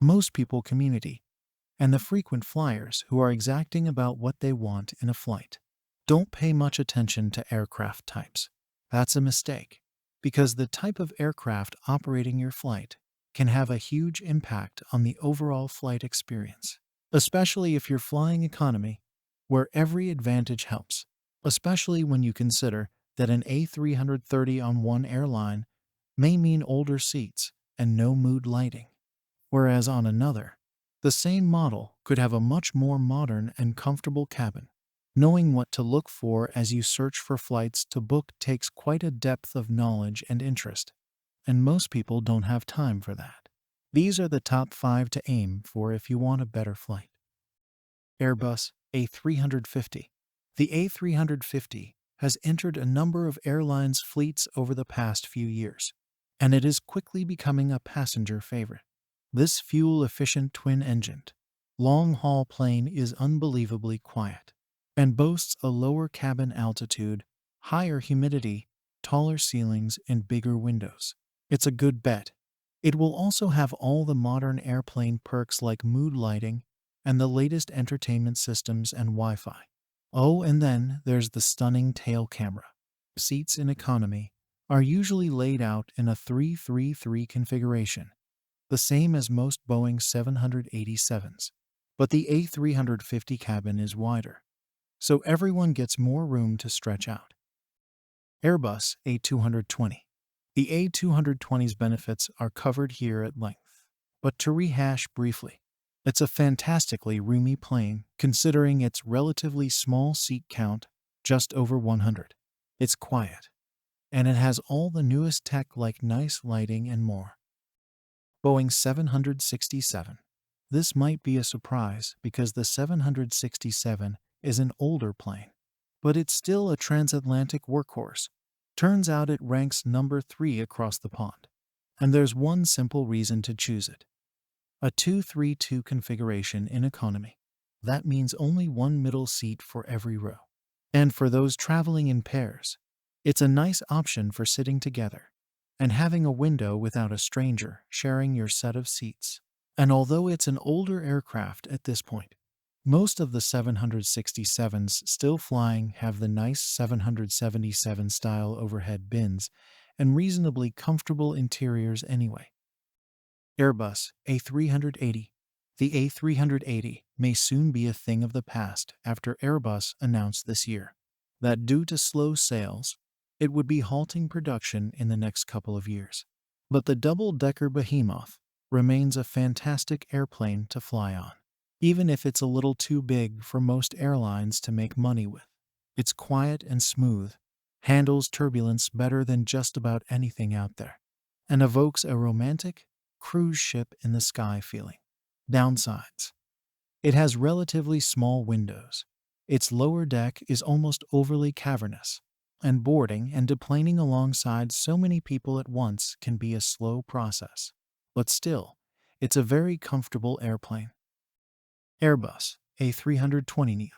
most people community, and the frequent flyers who are exacting about what they want in a flight. Don't pay much attention to aircraft types. That's a mistake, because the type of aircraft operating your flight can have a huge impact on the overall flight experience, especially if you're flying economy, where every advantage helps, especially when you consider that an A330 on one airline may mean older seats and no mood lighting, whereas on another, the same model could have a much more modern and comfortable cabin. Knowing what to look for as you search for flights to book takes quite a depth of knowledge and interest, and most people don't have time for that. These are the top 5 to aim for if you want a better flight. Airbus A350. The A350 has entered a number of airlines' fleets over the past few years, and it is quickly becoming a passenger favorite. This fuel-efficient twin-engined, long-haul plane is unbelievably quiet and boasts a lower cabin altitude, higher humidity, taller ceilings, and bigger windows. It's a good bet. It will also have all the modern airplane perks like mood lighting and the latest entertainment systems and Wi-Fi. Oh, and then there's the stunning tail camera. Seats in economy are usually laid out in a 3-3-3 configuration, the same as most Boeing 787s. But the A350 cabin is wider, so everyone gets more room to stretch out. Airbus A220. The A220's benefits are covered here at length, but to rehash briefly, it's a fantastically roomy plane considering its relatively small seat count, just over 100. It's quiet, and it has all the newest tech like nice lighting and more. Boeing 767. This might be a surprise because the 767 is an older plane, but it's still a transatlantic workhorse. Turns out it ranks number 3 across the pond, and there's one simple reason to choose it. A 2-3-2 configuration in economy. That means only one middle seat for every row. And for those traveling in pairs, it's a nice option for sitting together and having a window without a stranger sharing your set of seats. And although it's an older aircraft at this point, most of the 767s still flying have the nice 777 style overhead bins and reasonably comfortable interiors anyway. Airbus A380. The A380 may soon be a thing of the past after Airbus announced this year that due to slow sales, it would be halting production in the next couple of years. But the double-decker behemoth remains a fantastic airplane to fly on, even if it's a little too big for most airlines to make money with. It's quiet and smooth, handles turbulence better than just about anything out there, and evokes a romantic cruise ship in the sky feeling. Downsides. It has relatively small windows. Its lower deck is almost overly cavernous, and boarding and deplaning alongside so many people at once can be a slow process. But still, it's a very comfortable airplane. Airbus A320 Neo.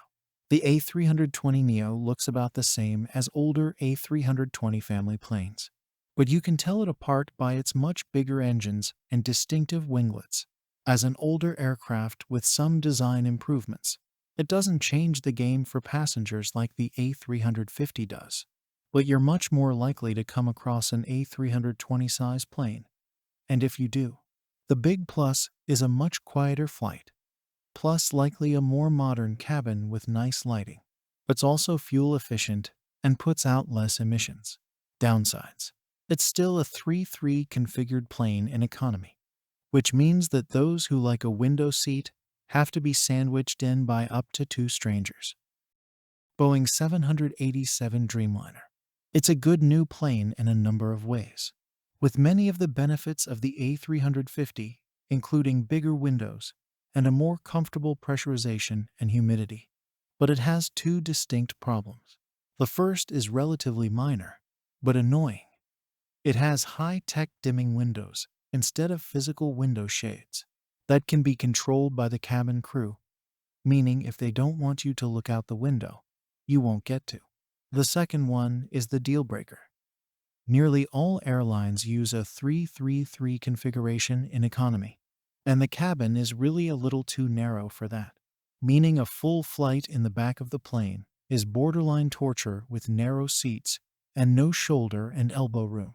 The A320 Neo looks about the same as older A320 family planes, but you can tell it apart by its much bigger engines and distinctive winglets. As an older aircraft with some design improvements, it doesn't change the game for passengers like the A350 does, but you're much more likely to come across an A320 size plane. And if you do, the big plus is a much quieter flight, plus likely a more modern cabin with nice lighting. It's also fuel efficient and puts out less emissions. Downsides. It's still a 3-3 configured plane in economy, which means that those who like a window seat have to be sandwiched in by up to 2 strangers. Boeing 787 Dreamliner. It's a good new plane in a number of ways, with many of the benefits of the A350, including bigger windows and a more comfortable pressurization and humidity. But it has 2 distinct problems. The first is relatively minor, but annoying. It has high-tech dimming windows instead of physical window shades that can be controlled by the cabin crew, meaning if they don't want you to look out the window, you won't get to. The second one is the deal breaker. Nearly all airlines use a 3-3-3 configuration in economy, And the cabin is really a little too narrow for that, meaning a full flight in the back of the plane is borderline torture with narrow seats and no shoulder and elbow room.